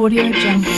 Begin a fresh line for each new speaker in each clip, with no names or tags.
Audio Jungle.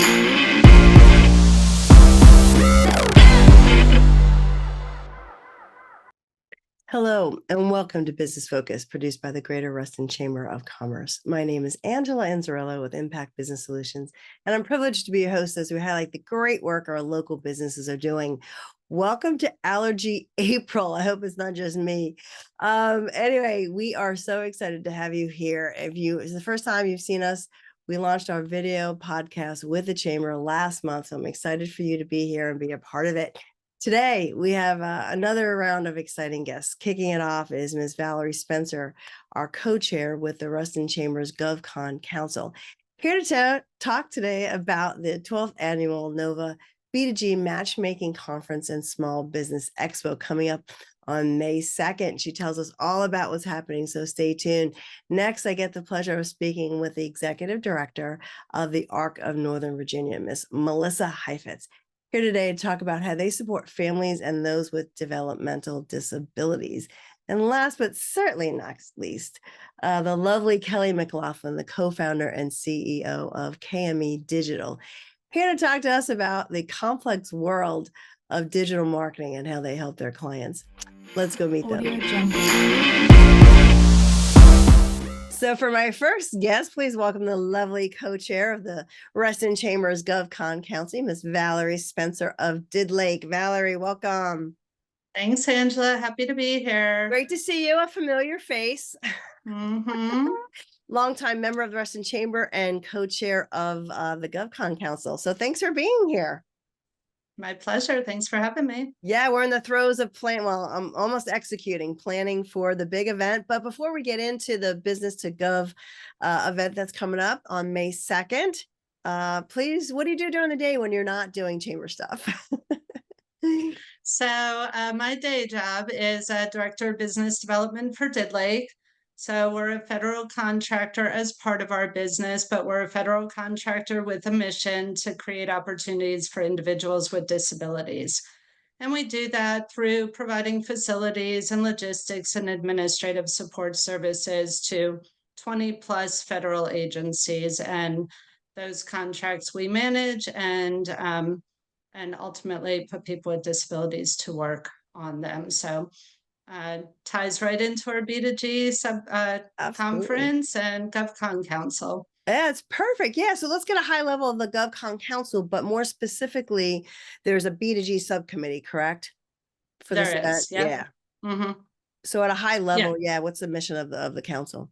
Hello, and welcome to Business Focus, produced by the Greater Reston Chamber of Commerce. My name is Angela Inzerillo with Impact Business Solutions, and I'm privileged to be your host as we highlight the great work our local businesses are doing. Welcome to Allergy April. I hope it's not just me. Anyway, we are so excited to have you here. If it's the first time you've seen us, we launched our video podcast with the Chamber last month, so I'm excited for you to be here and be a part of it. Today, we have another round of exciting guests. Kicking it off is Ms. Valerie Spencer, our co-chair with the Reston Chamber's GovCon Council. Here to talk today about the 12th Annual NOVA B2G Matchmaking Conference and Small Business Expo coming up on May 2nd. She tells us all about what's happening, so stay tuned. Next, I get the pleasure of speaking with the Executive Director of the ARC of Northern Virginia, Ms. Melissa Heifetz. Here today to talk about how they support families and those with developmental disabilities. And last but certainly not least, the lovely Kelly McLaughlan, the co-founder and CEO of KME.digital, here to talk to us about the complex world of digital marketing and how they help their clients. Let's go meet them. So for my first guest, please welcome the lovely co-chair of the Reston Chamber's GovCon Council, Ms. Valerie Spencer of Didlake. Valerie, welcome.
Thanks, Angela. Happy to be here.
Great to see you, a familiar face.
Mm-hmm.
Longtime member of the Reston Chamber and co-chair of the GovCon Council. So thanks for being here.
My pleasure. Thanks for having me.
Yeah, we're in the throes of I'm almost planning for the big event. But before we get into the Business to Gov event that's coming up on May 2nd, please, what do you do during the day when you're not doing chamber stuff?
So my day job is Director of Business Development for Didlake. So we're a federal contractor as part of our business, but we're a federal contractor with a mission to create opportunities for individuals with disabilities. And we do that through providing facilities and logistics and administrative support services to 20 plus federal agencies. And those contracts we manage and ultimately put people with disabilities to work on them. So ties right into our B2G conference and GovCon Council.
Yeah, it's perfect. Yeah, so let's get a high level of the GovCon Council, but more specifically, there's a B2G subcommittee, correct? For this event, yeah.
Mm-hmm.
So at a high level, what's the mission of the council?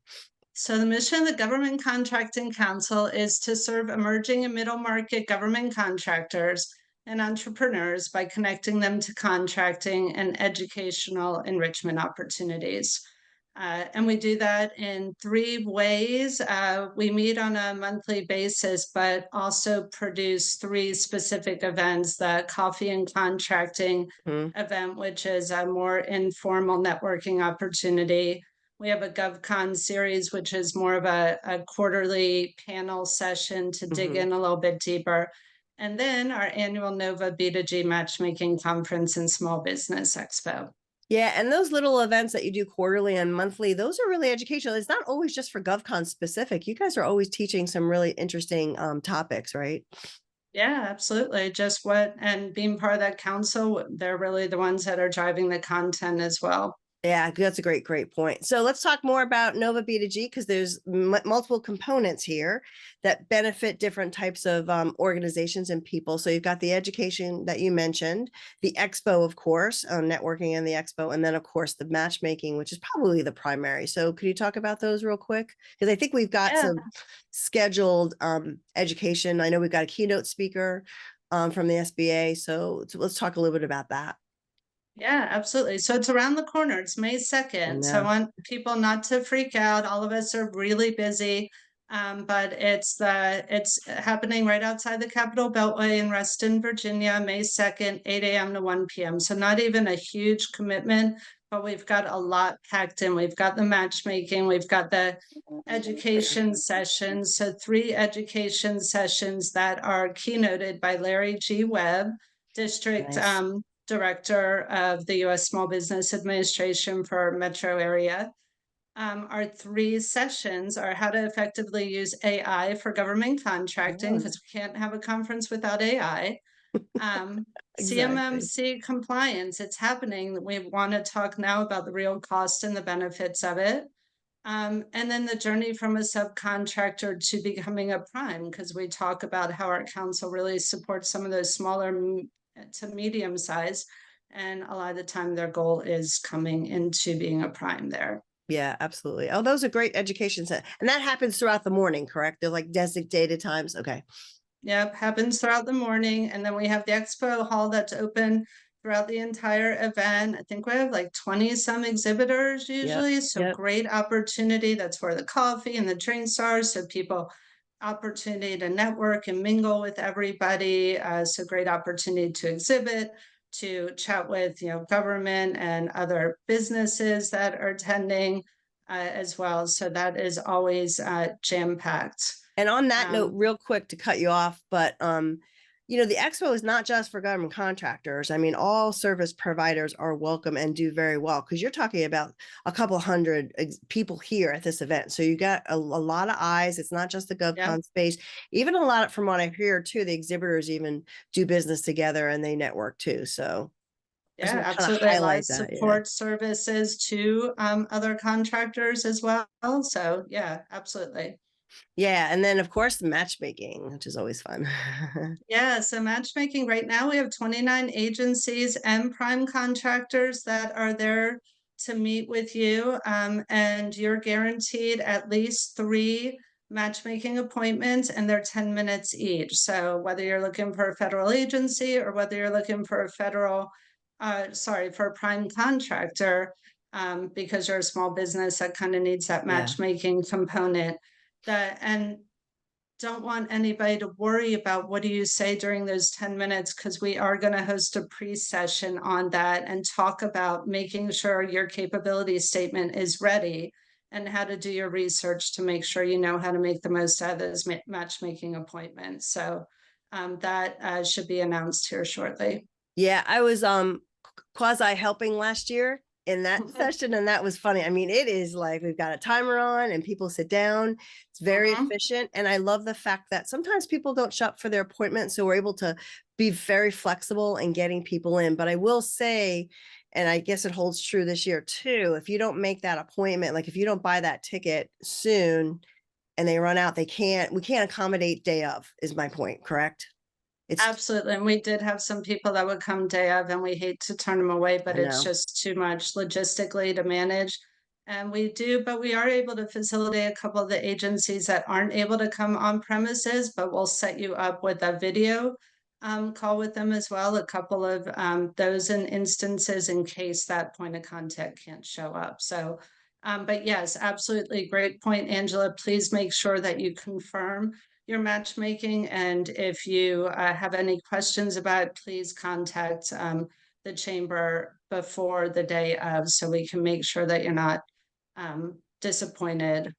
So the mission of the Government Contracting Council is to serve emerging and middle market government contractors and entrepreneurs by connecting them to contracting and educational enrichment opportunities. And we do that in 3 ways. We meet on a monthly basis, but also produce 3 specific events: the Coffee and Contracting event, which is a more informal networking opportunity. We have a GovCon series, which is more of a quarterly panel session to dig in a little bit deeper. And then our annual NOVA B2G Matchmaking Conference and Small Business Expo.
Yeah, and those little events that you do quarterly and monthly, those are really educational. It's not always just for GovCon specific. You guys are always teaching some really interesting topics, right?
Yeah, absolutely. And being part of that council, they're really the ones that are driving the content as well.
Yeah, that's a great point. So let's talk more about NOVA B2G, because there's multiple components here that benefit different types of organizations and people. So you've got the education that you mentioned, the expo, of course, networking and the expo, and then, of course, the matchmaking, which is probably the primary. So could you talk about those real quick? Because I think we've got some scheduled education. I know we've got a keynote speaker from the SBA. So let's talk a little bit about that.
Yeah, absolutely. So it's around the corner. It's May 2nd. So I want people not to freak out. All of us are really busy, but it's happening right outside the Capitol Beltway in Reston, Virginia, May 2nd, 8 a.m. to 1 p.m. So not even a huge commitment, but we've got a lot packed in. We've got the matchmaking, we've got the education sessions. So 3 education sessions that are keynoted by Larry G. Webb, District Director of the U.S. Small Business Administration for Metro area. our 3 sessions are how to effectively use AI for government contracting,
Oh,
because we can't have a conference without AI.
exactly.
CMMC compliance, it's happening. We want to talk now about the real cost and the benefits of it. And then the journey from a subcontractor to becoming a prime, because we talk about how our council really supports some of those smaller to medium size. And a lot of the time their goal is coming into being a prime there.
Yeah, absolutely. Oh, those are great education set. And that happens throughout the morning, correct? They're like designated times. Okay.
Yep, happens throughout the morning. And then we have the expo hall that's open throughout the entire event. I think we have like 20 some exhibitors
Yep.
usually. So
Yep.
great opportunity. That's where the coffee and the drinks are. So people opportunity to network and mingle with everybody. So great opportunity to exhibit, to chat with, government and other businesses that are attending as well. So that is always jam-packed.
And on that note, real quick to cut you off, but the expo is not just for government contractors. I mean, all service providers are welcome and do very well, because you're talking about a couple hundred people here at this event. So you got a lot of eyes. It's not just the GovCon space. Even a lot from what I hear too, the exhibitors even do business together and they network too. So
yeah, absolutely. A lot of
that,
support services to other contractors as well. So yeah, absolutely.
Yeah, and then of course the matchmaking, which is always fun.
Yeah, so matchmaking right now we have 29 agencies and prime contractors that are there to meet with you, and you're guaranteed at least 3 matchmaking appointments, and they're 10 minutes each. So whether you're looking for a federal agency or whether you're looking for for a prime contractor, because you're a small business that kind of needs that matchmaking component, and don't want anybody to worry about what do you say during those 10 minutes, because we are going to host a pre-session on that and talk about making sure your capability statement is ready and how to do your research to make sure you know how to make the most out of those matchmaking appointments. So that should be announced here shortly.
Yeah, I was quasi helping last year in that session, and that was funny. I mean, it is like we've got a timer on and people sit down. It's very efficient, and I love the fact that sometimes people don't show up for their appointment, so we're able to be very flexible in getting people in. But I will say, and I guess it holds true this year too, if you don't make that appointment, like if you don't buy that ticket soon and they run out, we can't accommodate day of, is my point, correct?
Absolutely. And we did have some people that would come day of, and we hate to turn them away, but it's
know.
just too much logistically to manage. And but we are able to facilitate a couple of the agencies that aren't able to come on premises, but we'll set you up with a video call with them as well. A couple of those in instances in case that point of contact can't show up. So, but yes, absolutely. Great point, Angela. Please make sure that you confirm your matchmaking. And if you have any questions about it, please contact the chamber before the day of, so we can make sure that you're not disappointed.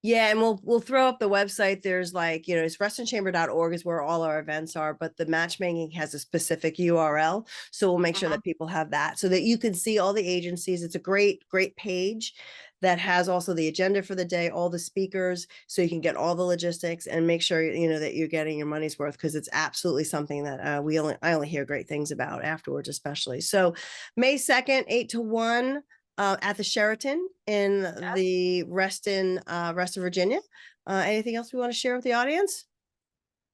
Yeah, and we'll throw up the website. There's like, it's restonchamber.org is where all our events are, but the matchmaking has a specific URL. So we'll make sure that people have that so that you can see all the agencies. It's a great page that has also the agenda for the day, all the speakers, so you can get all the logistics and make sure, that you're getting your money's worth, because it's absolutely something that I only hear great things about afterwards, especially. So May 2nd, 8 to 1. At the Sheraton in the Reston, Virginia. Anything else we want to share with the audience?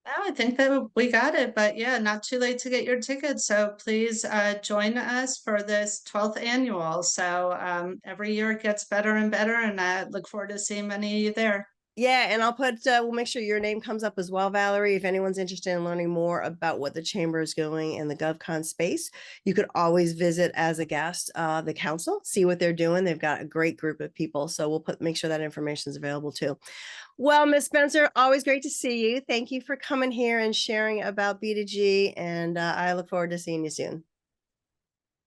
No, I think that we got it, but yeah, not too late to get your tickets. So please join us for this 12th annual. So every year it gets better and better, and I look forward to seeing many of you there.
Yeah, and we'll make sure your name comes up as well, Valerie. If anyone's interested in learning more about what the chamber is doing in the GovCon space, you could always visit as a guest the council, see what they're doing. They've got a great group of people, so we'll make sure that information is available too. Well, Ms. Spencer, always great to see you. Thank you for coming here and sharing about B2G, and I look forward to seeing you soon.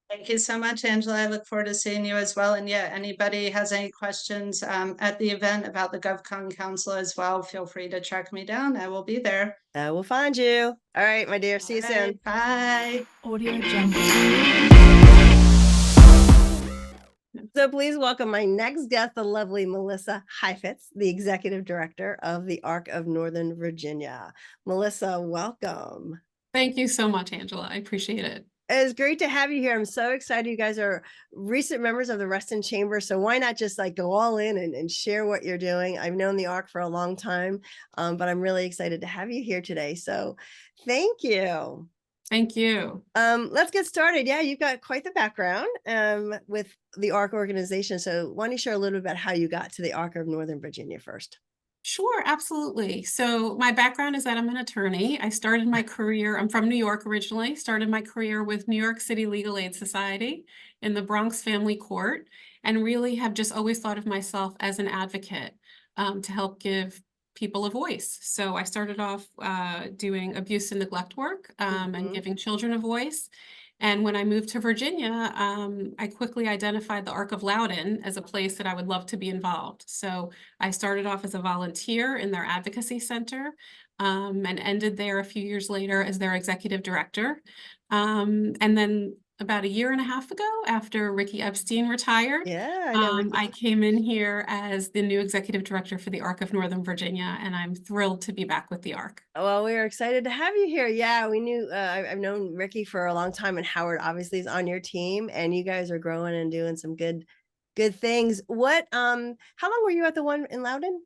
Thank you so much, Angela. I look forward to seeing you as well. And yeah, anybody has any questions at the event about the GovCon Council as well, feel free to track me down. I will be there.
I will find you. All right, my dear. See you soon.
Bye.
Audio Jungle.
So please welcome my next guest, the lovely Melissa Heifetz, the Executive Director of the Arc of Northern Virginia. Melissa, welcome.
Thank you so much, Angela. I appreciate it.
It's great to have you here. I'm so excited. You guys are recent members of the Reston Chamber. So why not just like go all in and share what you're doing? I've known the ARC for a long time, but I'm really excited to have you here today. So thank you.
Thank you.
Let's get started. Yeah, you've got quite the background with the ARC organization. So why don't you share a little bit about how you got to the ARC of Northern Virginia first?
Sure, absolutely. So my background is that I'm an attorney. I started my career, I'm from New York originally, started my career with New York City Legal Aid Society in the Bronx Family Court, and really have just always thought of myself as an advocate to help give people a voice. So I started off doing abuse and neglect work and giving children a voice. And when I moved to Virginia, I quickly identified the Arc of Loudoun as a place that I would love to be involved. So I started off as a volunteer in their advocacy center and ended there a few years later as their executive director. And then about a year and a half ago, after Ricky Epstein retired,
Yeah, I know.
I came in here as the new executive director for the Arc of Northern Virginia, and I'm thrilled to be back with the Arc.
Well, we are excited to have you here. Yeah, we knew I've known Ricky for a long time, and Howard obviously is on your team, and you guys are growing and doing some good things. What how long were you at the one in Loudoun?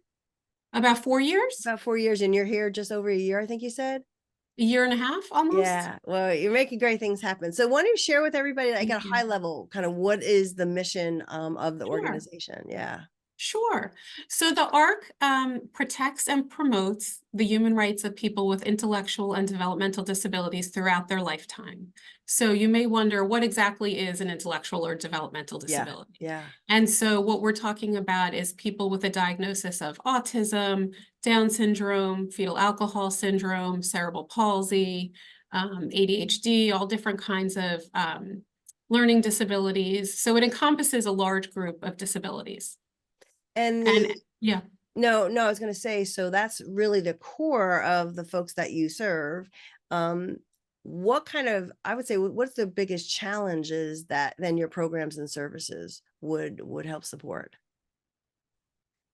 About 4 years,
About 4 years, and you're here just over a year, I think you said.
a year and a half almost.
Yeah, well, you're making great things happen. So why don't you share with everybody, like at a high level, kind of what is the mission of the
Sure.
organization? Yeah.
Sure. So the ARC protects and promotes the human rights of people with intellectual and developmental disabilities throughout their lifetime. So you may wonder, what exactly is an intellectual or developmental disability?
Yeah.
And so what we're talking about is people with a diagnosis of autism, Down syndrome, fetal alcohol syndrome, cerebral palsy, ADHD, all different kinds of learning disabilities. So it encompasses a large group of disabilities.
And
And yeah,
no, I was going to say, so that's really the core of the folks that you serve. What kind of, I would say, what's the biggest challenges that then your programs and services would help support?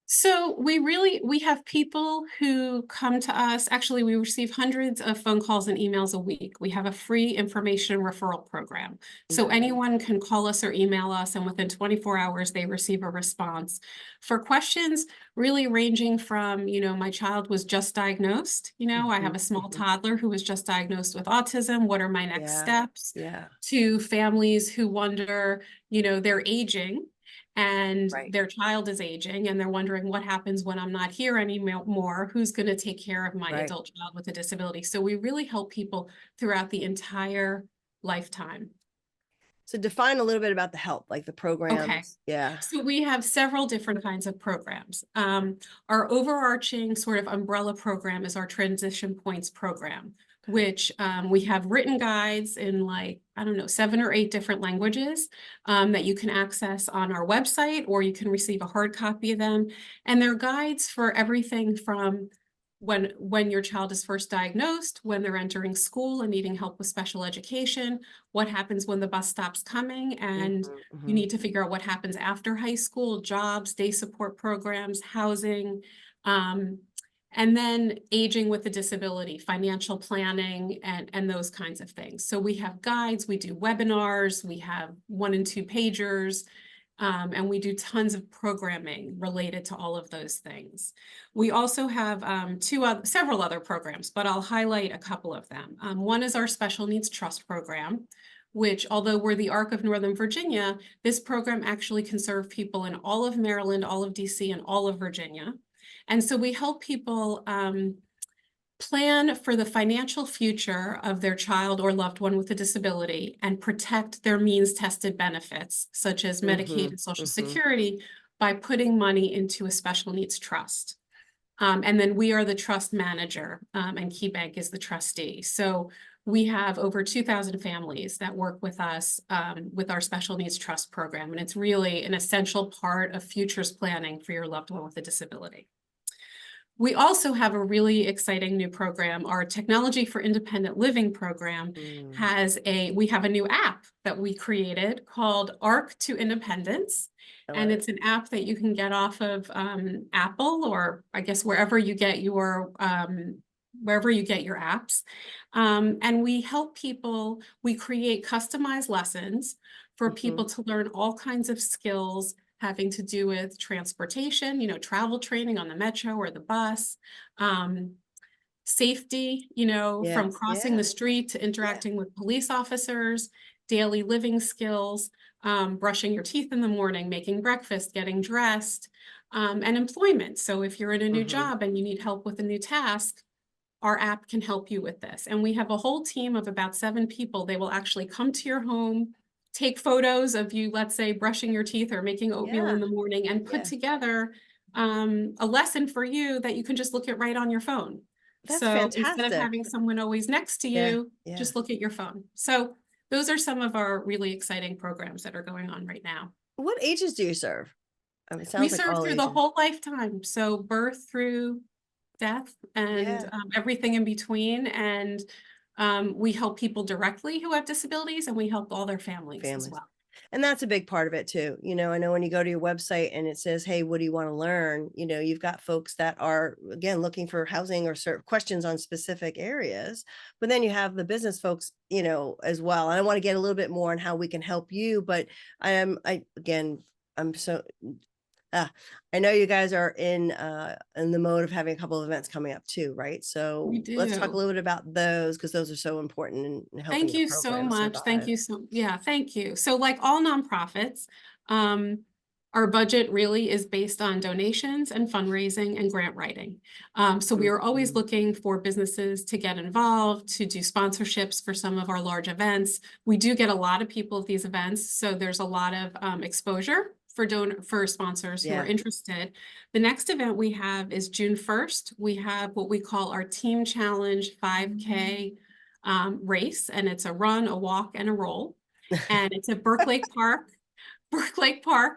so we have people who come to us. Actually, we receive hundreds of phone calls and emails a week. We have a free information referral program. So
Okay.
anyone can call us or email us, and within 24 hours, they receive a response for questions really ranging from, my child was just diagnosed. I have a small toddler who was just diagnosed with autism. What are my next steps?
Yeah.
To families who wonder, they're aging and
Right.
their child is aging, and they're wondering what happens when I'm not here anymore, who's going to take care of my
Right.
adult child with a disability. So we really help people throughout the entire lifetime.
So define a little bit about the help, like the
Okay.
programs. Yeah.
So we have several different kinds of programs. Our overarching sort of umbrella program is our Transition Points program, which we have written guides in 7 or 8 different languages that you can access on our website, or you can receive a hard copy of them. And they're guides for everything from when your child is first diagnosed, when they're entering school and needing help with special education, what happens when the bus stops coming and you need to figure out what happens after high school, jobs, day support programs, housing, and then aging with a disability, financial planning, and those kinds of things. So we have guides, we do webinars, we have 1 and 2 pagers, and we do tons of programming related to all of those things. We also have several other programs, but I'll highlight a couple of them. One is our Special Needs Trust program, which, although we're the ARC of Northern Virginia, this program actually can serve people in all of Maryland, all of DC, and all of Virginia. And so we help people plan for the financial future of their child or loved one with a disability and protect their means-tested benefits, such as Medicaid and Social Security, by putting money into a special needs trust. And then we are the trust manager, and KeyBank is the trustee. So we have over 2,000 families that work with us with our special needs trust program, and it's really an essential part of futures planning for your loved one with a disability. We also have a really exciting new program. Our Technology for Independent Living program we have a new app that we created called Arc to Independence. And it's an app that you can get off of Apple, or I guess wherever you get your apps. And we help people, we create customized lessons for people to learn all kinds of skills having to do with transportation, travel training on the metro or the bus, safety, from crossing the street to interacting with police officers, daily living skills, brushing your teeth in the morning, making breakfast, getting dressed, and employment. So if you're in a new job and you need help with a new task, our app can help you with this. And we have a whole team of about 7 people. They will actually come to your home, take photos of you, let's say, brushing your teeth or making oatmeal in the morning, and put together a lesson for you that you can just look at right on your phone.
That's
so
fantastic.
Instead of having someone always next to you, just look at your phone. So those are some of our really exciting programs that are going on right now.
What ages do you serve? It sounds
We
like
serve
all
through
ages.
the whole lifetime. So birth through death and everything in between. And we help people directly who have disabilities, and we help all their families as well.
And that's a big part of it too. I know when you go to your website and it says, hey, what do you want to learn? You've got folks that are, again, looking for housing or questions on specific areas, but then you have the business folks, as well. And I want to get a little bit more on how we can help you, but I know you guys are in the mode of having a couple of events coming up too, right? So let's talk a little bit about those, because those are so important in helping.
Thank you so much. Thank you. Thank you. So like all nonprofits, our budget really is based on donations and fundraising and grant writing. So we are always looking for businesses to get involved, to do sponsorships for some of our large events. We do get a lot of people at these events, so there's a lot of exposure for sponsors who are interested. The next event we have is June 1st. We have what we call our Team Challenge 5K race, and it's a run, a walk, and a roll. And it's at Burke Park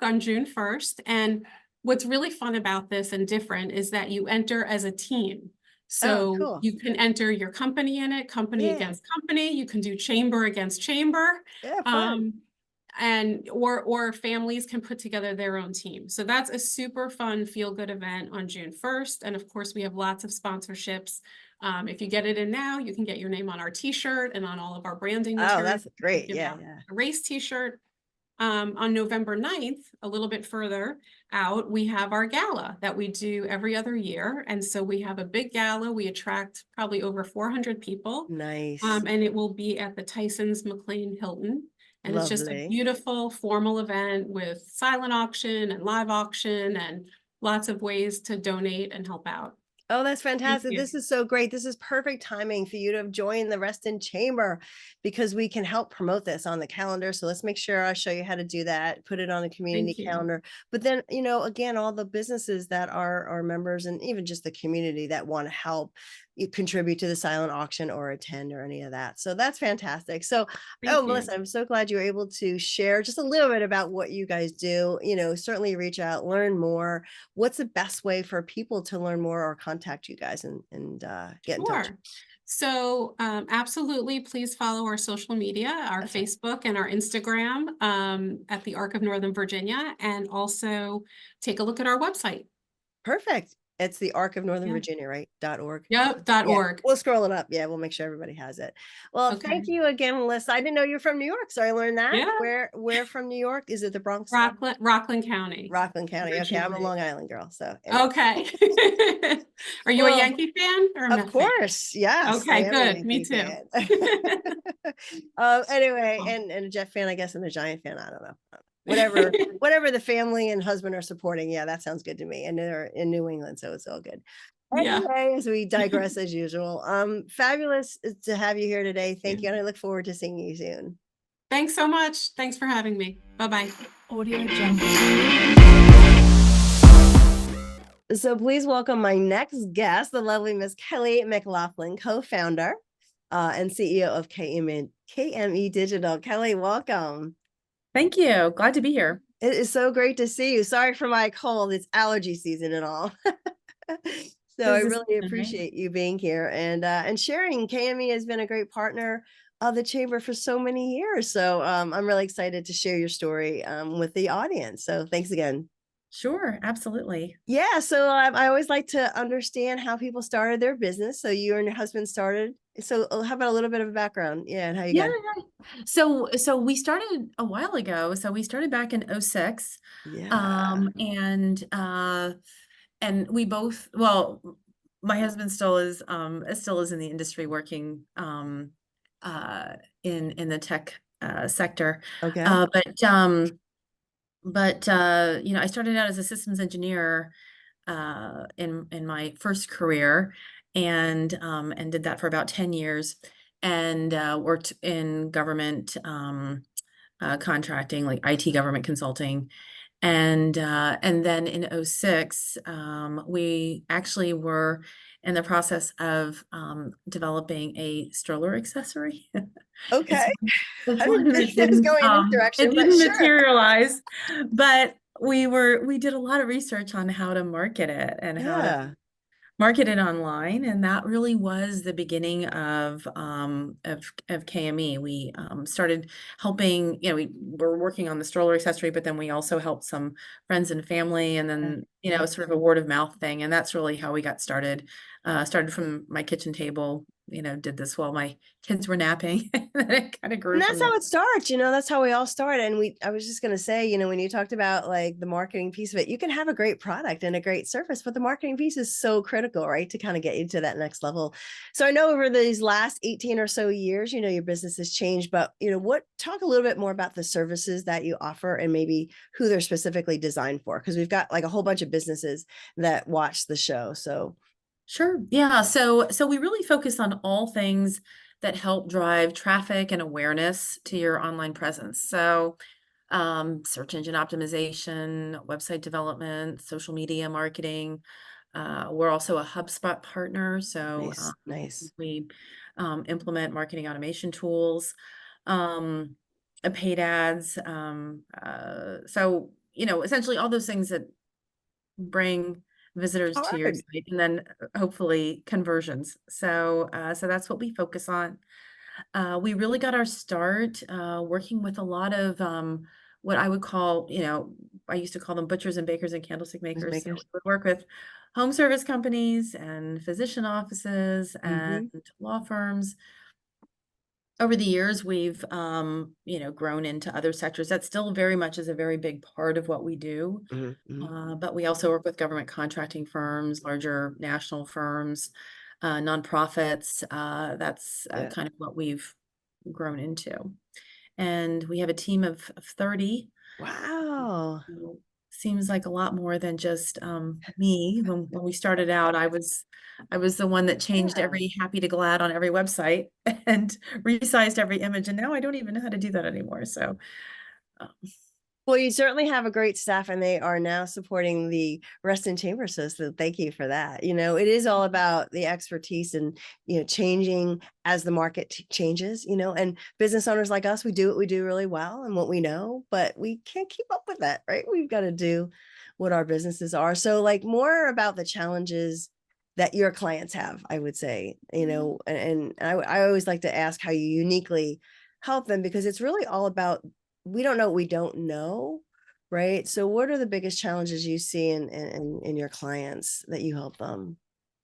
on June 1st. And what's really fun about this and different is that you enter as a team. So you can enter your company in it, company against company. You can do chamber against chamber. Or families can put together their own team. So that's a super fun, feel-good event on June 1st. And of course, we have lots of sponsorships. If you get it in now, you can get your name on our t-shirt and on all of our branding materials.
Oh, that's great.
A race t-shirt. On November 9th, a little bit further out, we have our gala that we do every other year. And so we have a big gala. We attract probably over 400 people.
Nice.
And it will be at the Tyson's McLaughlan Hilton. And it's just a beautiful formal event with silent auction and live auction and lots of ways to donate and help out.
Oh, that's fantastic. This is so great. This is perfect timing for you to have joined the Reston Chamber, because we can help promote this on the calendar. So let's make sure I show you how to do that, put it on a community calendar. But then, again, all the businesses that are members, and even just the community that want to help you contribute to the silent auction or attend or any of that. So that's fantastic. So, Melissa, I'm so glad you were able to share just a little bit about what you guys do. Certainly reach out, learn more. What's the best way for people to learn more or contact you guys and get in touch?
So absolutely, please follow our social media, our Facebook and our Instagram at the Arc of Northern Virginia, and also take a look at our website.
Perfect. It's the Arc of Northern Virginia, right? .org.
Yep, .org.
We'll scroll it up. Yeah, we'll make sure everybody has it. Well, thank you again, Melissa. I didn't know you're from New York, so I learned that.
Yeah.
Where from New York? Is it the Bronx?
Rockland County.
Rockland County. Okay, I'm a Long Island girl. So
anyway. Okay. Are you a Yankee fan or a
Of course, yes.
Okay, good. Me too.
Anyway, and a Jet fan, I guess, and a Giant fan. I don't know. Whatever the family and husband are supporting. Yeah, that sounds good to me. And they're in New England, so it's all good. Anyway, as we digress as usual, fabulous to have you here today. Thank you. And I look forward to seeing you soon.
Thanks so much. Thanks for having me. Bye-bye.
Audio Jungle.
So please welcome my next guest, the lovely Miss Kelly McLaughlan, co-founder and CEO of KME.digital. Kelly, welcome.
Thank you. Glad to be here.
It is so great to see you. Sorry for my cold. It's allergy season and all. So I
This is
really
nice.
appreciate you being here and sharing. KME has been a great partner of the chamber for so many years. So I'm really excited to share your story with the audience. So thanks again.
Sure, absolutely.
Yeah, so I always like to understand how people started their business. So you and your husband started. So how about a little bit of a background? Yeah, and how you
Yeah,
got.
yeah. So we started a while ago. So we started back in '06.
Yeah.
And we both, well, my husband still is in the industry working in the tech sector.
Okay.
But you know, I started out as a systems engineer in my first career, and did that for about 10 years, and worked in government contracting, like IT government consulting. And then in '06, we actually were in the process of developing a stroller accessory. It's
Okay.
it's
I didn't
one
think
that
it was going in this
it
direction, but
didn't
sure.
materialize, but we did a lot of research on how to market it and how to
Yeah.
market it online, and that really was the beginning of KME. We started helping, you know, we were working on the stroller accessory, but then we also helped some friends and family, and then, you know, sort of a word of mouth thing, and that's really how we got started. Started from my kitchen table, you know, did this while my kids were napping, and then it kind of grew
And
from
that's
there.
how it starts, that's how we all start. And I was just going to say, when you talked about like the marketing piece of it, you can have a great product and a great service, but the marketing piece is so critical, right? To kind of get you to that next level. So I know over these last 18 or so years, your business has changed, but talk a little bit more about the services that you offer and maybe who they're specifically designed for. Cause we've got like a whole bunch of businesses that watch the show. So
Sure. Yeah. So we really focus on all things that help drive traffic and awareness to your online presence. So search engine optimization, website development, social media marketing. We're also a HubSpot partner, so
nice, nice.
we implement marketing automation tools, um, paid ads. So, you know, essentially all those things that bring visitors to your
Hard.
site, and then hopefully conversions. So that's what we focus on. We really got our start working with a lot of what I would call, you know, I used to call them butchers and bakers and candlestick makers. So we
Makers.
would work with home service companies and physician offices and
Mm-hmm.
law firms. Over the years, we've, you know, grown into other sectors. That still very much is a very big part of what we do.
Mm-hmm.
But we also work with government contracting firms, larger national firms, nonprofits. That's
Yeah.
kind of what we've grown into. And we have a team of 30.
Wow.
So seems like a lot more than just me. When we started out, I was the one that changed
Yeah.
every happy to glad on every website and resized every image. And now I don't even know how to do that anymore. So um,
Well, you certainly have a great staff, and they are now supporting the Reston Chamber. So thank you for that. It is all about the expertise and, changing as the market changes, and business owners like us, we do what we do really well and what we know, but we can't keep up with that, right? We've got to do what our businesses are. So like more about the challenges that your clients have, I would say, and I always like to ask how you uniquely help them, because it's really all about, we don't know what we don't know, right? So what are the biggest challenges you see in your clients that you help them?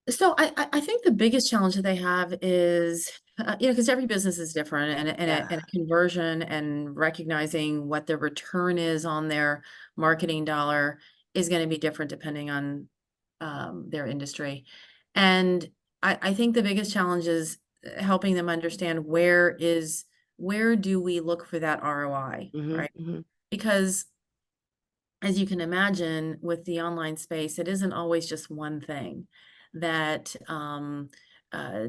So I think the biggest challenge that they have is, you know, because every business is different, and a conversion and recognizing what the return is on their marketing dollar is going to be different depending on their industry. And I think the biggest challenge is helping them understand where do we look for that ROI,
Mm-hmm,
right?
mm-hmm.
Because as you can imagine, with the online space, it isn't always just one thing that uh,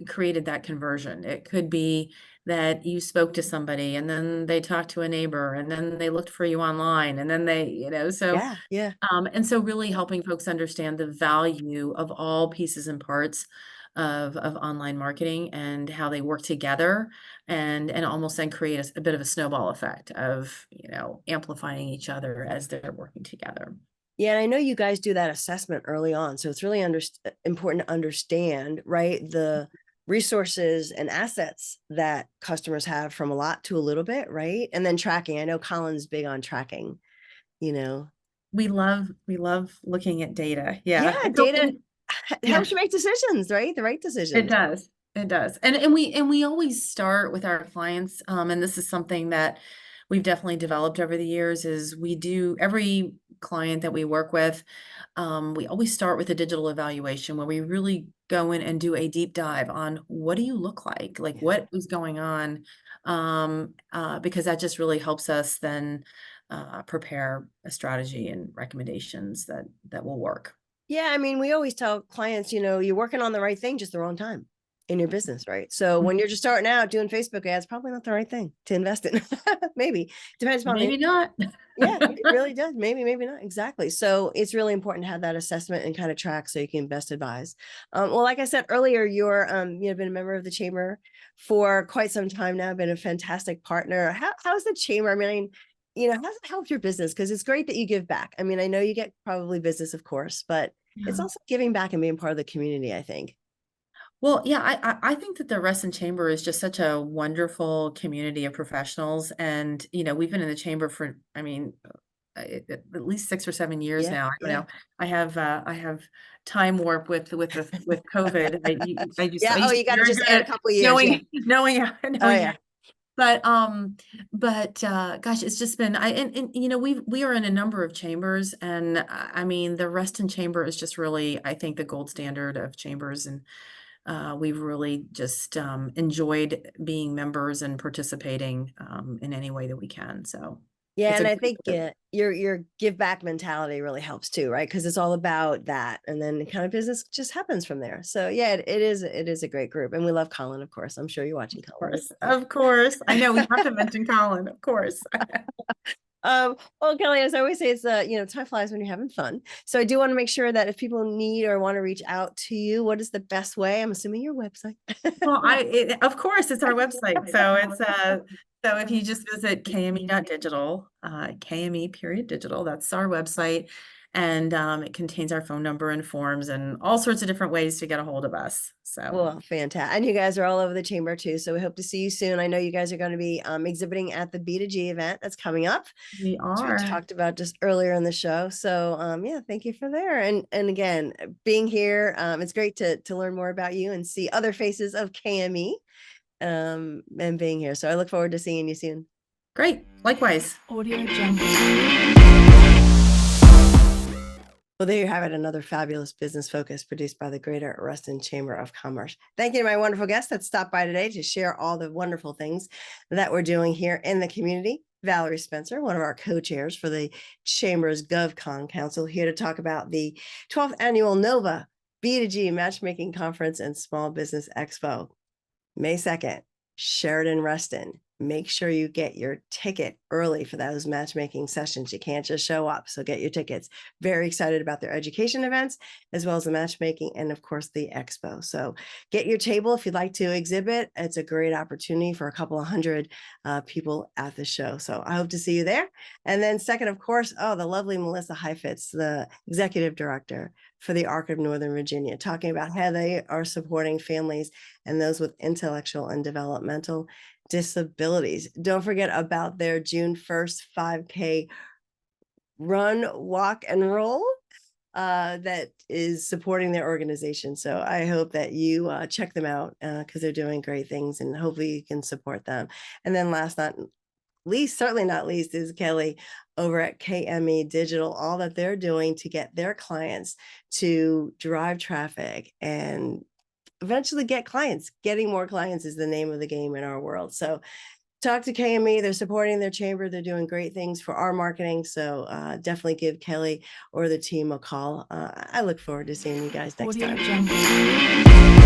created that conversion. It could be that you spoke to somebody and then they talked to a neighbor and then they looked for you online and then they, you know, so
Yeah.
and so really helping folks understand the value of all pieces and parts of online marketing and how they work together, and almost then create a bit of a snowball effect of, you know, amplifying each other as they're working together.
Yeah, and I know you guys do that assessment early on, so it's really important to understand, right, the resources and assets that customers have from a lot to a little bit, right? And then tracking. I know Colin's big on tracking, you know.
We love looking at data. Yeah.
Yeah,
And so-
data
yeah.
helps you make decisions, right? The right
It
decisions.
does. It does. And we always start with our clients. And this is something that we've definitely developed over the years is we do every client that we work with, we always start with a digital evaluation where we really go in and do a deep dive on what do you look like? Like
Yeah.
what is going on? Because that just really helps us then prepare a strategy and recommendations that will work.
Yeah, I mean, we always tell clients, you're working on the right thing, just the wrong time in your business, right? So when you're just starting out doing Facebook ads, probably not the right thing to invest in. Maybe depends upon
Maybe not.
Yeah, it really does. Maybe not. Exactly. So it's really important to have that assessment and kind of track so you can best advise. Well, like I said earlier, you're been a member of the chamber for quite some time now, been a fantastic partner. How's the chamber? I mean, how's it helped your business? Because it's great that you give back. I mean, I know you get probably business, of course, but it's
Yeah.
also giving back and being part of the community, I think.
Well, yeah, I think that the Reston Chamber is just such a wonderful community of professionals, and we've been in the chamber for, I mean, at least 6 or 7 years
Yeah,
now. I don't
yeah.
know. I have time warp with COVID. I
Yeah. Oh,
used to
you
be
got to
very
just
good
add a
at
couple of years. Yeah. Oh,
knowing.
yeah.
But gosh, it's just been and we are in a number of chambers, and I mean the Reston Chamber is just really, I think, the gold standard of chambers, and we've really just enjoyed being members and participating in any way that we can. So
Yeah,
it's
and
a
I
great
think
group.
your give back mentality really helps too, right? Because it's all about that, and then kind of business just happens from there. So yeah, it is a great group, and we love Colin, of course. I'm sure you're watching Colin.
Of course. I know we have to mention Colin, of course.
Well, Kelly, as I always say, it's time flies when you're having fun. So I do want to make sure that if people need or want to reach out to you, what is the best way? I'm assuming your website.
Well, of course, it's our website. So so if you just visit KME.digital, KME.digital, that's our website. And it contains our phone number and forms and all sorts of different ways to get a hold of us. So
Well, fantastic. And you guys are all over the chamber too. So we hope to see you soon. I know you guys are going to be exhibiting at the B2G event that's coming up,
we
which we
are.
talked about just earlier in the show. So yeah, thank you for there. And again, being here, it's great to learn more about you and see other faces of KME and being here. So I look forward to seeing you soon.
Great. Likewise.
Audio Jungle.
Well, there you have it, another fabulous business focus produced by the Greater Reston Chamber of Commerce. Thank you to my wonderful guests that stopped by today to share all the wonderful things that we're doing here in the community. Valerie Spencer, one of our co-chairs for the Chamber's GovCon Council, here to talk about the 12th annual NOVA B2G Matchmaking Conference and Small Business Expo, May 2nd, Sheridan Reston. Make sure you get your ticket early for those matchmaking sessions. You can't just show up. So get your tickets. Very excited about their education events, as well as the matchmaking and, of course, the expo. So get your table if you'd like to exhibit. It's a great opportunity for a couple of hundred people at the show. So I hope to see you there. And then second, of course, the lovely Melissa Heifetz, the executive director for the ARC of Northern Virginia, talking about how they are supporting families and those with intellectual and developmental disabilities. Don't forget about their June 1st 5K run, walk, and roll that is supporting their organization. So I hope that you check them out because they're doing great things, and hopefully you can support them. And then last not least, certainly not least, is Kelly over at KME.digital, all that they're doing to get their clients to drive traffic and eventually get clients. Getting more clients is the name of the game in our world. So talk to KME. They're supporting their chamber. They're doing great things for our marketing. So definitely give Kelly or the team a call. I look forward to seeing you guys next
Audio
time.
Jungle.